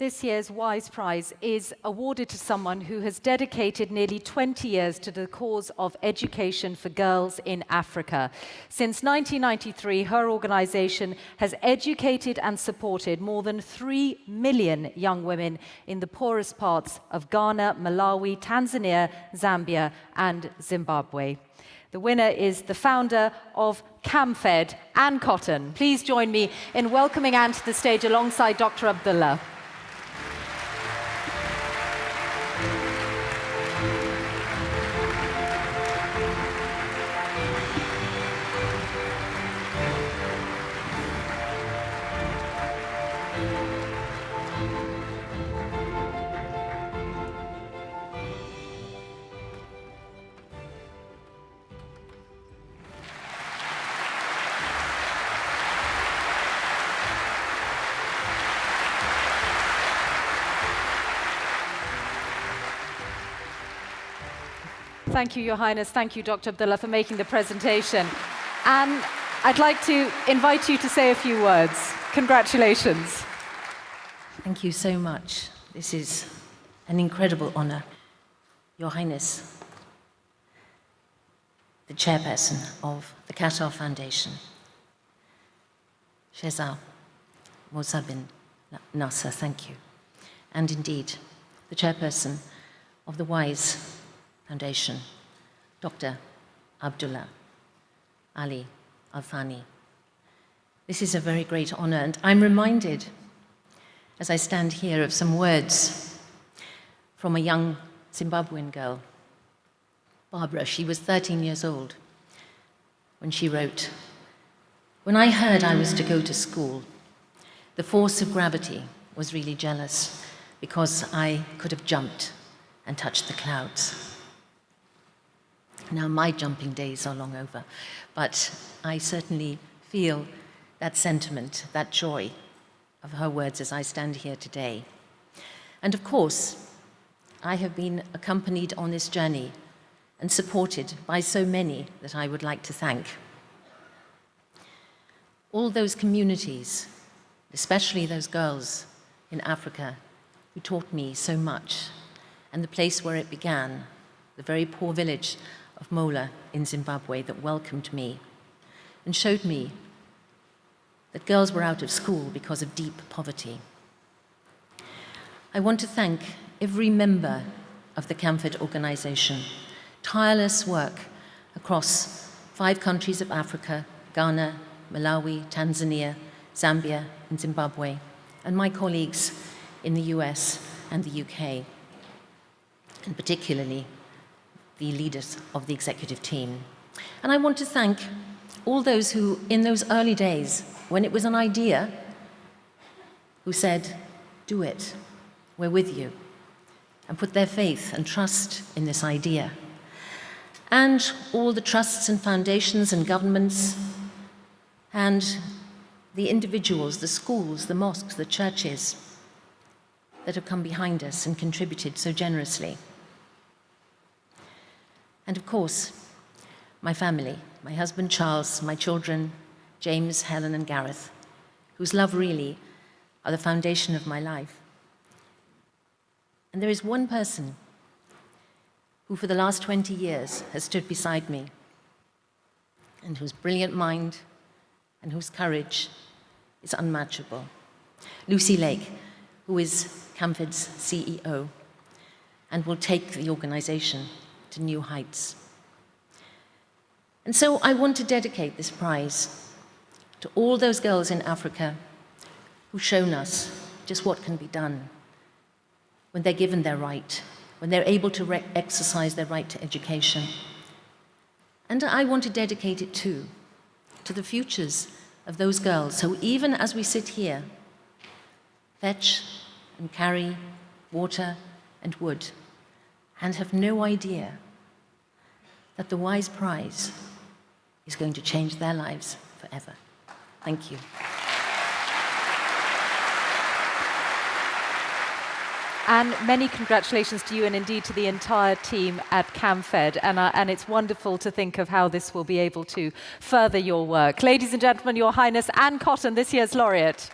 this year's WISE Prize is awarded to someone who has dedicated nearly 20 years to the cause of education for girls in Africa. Since 1993, her organization has educated and supported more than 3 million young women in the poorest parts of Ghana, Malawi, Tanzania, Zambia, and Zimbabwe. The winner is the founder of Camfed, Anne Cotton. Please join me in welcoming Anne to the stage alongside Dr. Abdullah. Thank you, Your Highness. Thank you, Dr. Abdullah, for making the presentation. And I'd like to invite you to say a few words. Congratulations. Thank you so much. This is an incredible honor. Your Highness, the Chairperson of the Qatar Foundation, Sheikha, Moza bin Nasser, thank you. And indeed, the Chairperson of the WISE Foundation, Dr. Abdullah Ali Al-Thani. This is a very great honor, and I'm reminded, as I stand here, of some words from a young Zimbabwean girl, Barbara. She was 13 years old when she wrote, "When I heard I was to go to school, the force of gravity was really jealous because I could have jumped and touched the clouds." Now, my jumping days are long over, but I certainly feel that sentiment, that joy of her words as I stand here today. And of course, I have been accompanied on this journey and supported by so many that I would like to thank. All those communities, especially those girls in Africa who taught me so much, and the place where it began, the very poor village of Moza in Zimbabwe that welcomed me and showed me that girls were out of school because of deep poverty. I want to thank every member of the Camfed organization. Tireless work across 5 countries of Africa, Ghana, Malawi, Tanzania, Zambia, and Zimbabwe, and my colleagues in the US and the UK, and particularly the leaders of the executive team. And I want to thank all those who, in those early days, when it was an idea, who said, "Do it, we're with you," and put their faith and trust in this idea. And all the trusts and foundations and governments and the individuals, the schools, the mosques, the churches that have come behind us and contributed so generously. And of course, my family, my husband Charles, my children, James, Helen, and Gareth, whose love really are the foundation of my life. And there is one person who for the last 20 years has stood beside me, and whose brilliant mind and whose courage is unmatchable. Lucy Lake, who is Camfed's CEO, and will take the organization to new heights. And so I want to dedicate this prize to all those girls in Africa who've shown us just what can be done when they're given their right, when they're able to exercise their right to education. And I want to dedicate it too to the futures of those girls, so even as we sit here, fetch and carry water and wood, and have no idea that the WISE Prize is going to change their lives forever. Thank you. And many congratulations to you and indeed to the entire team at Camfed. And it's wonderful to think of how this will be able to further your work. Ladies and gentlemen, Your Highness Anne Cotton, this year's laureate.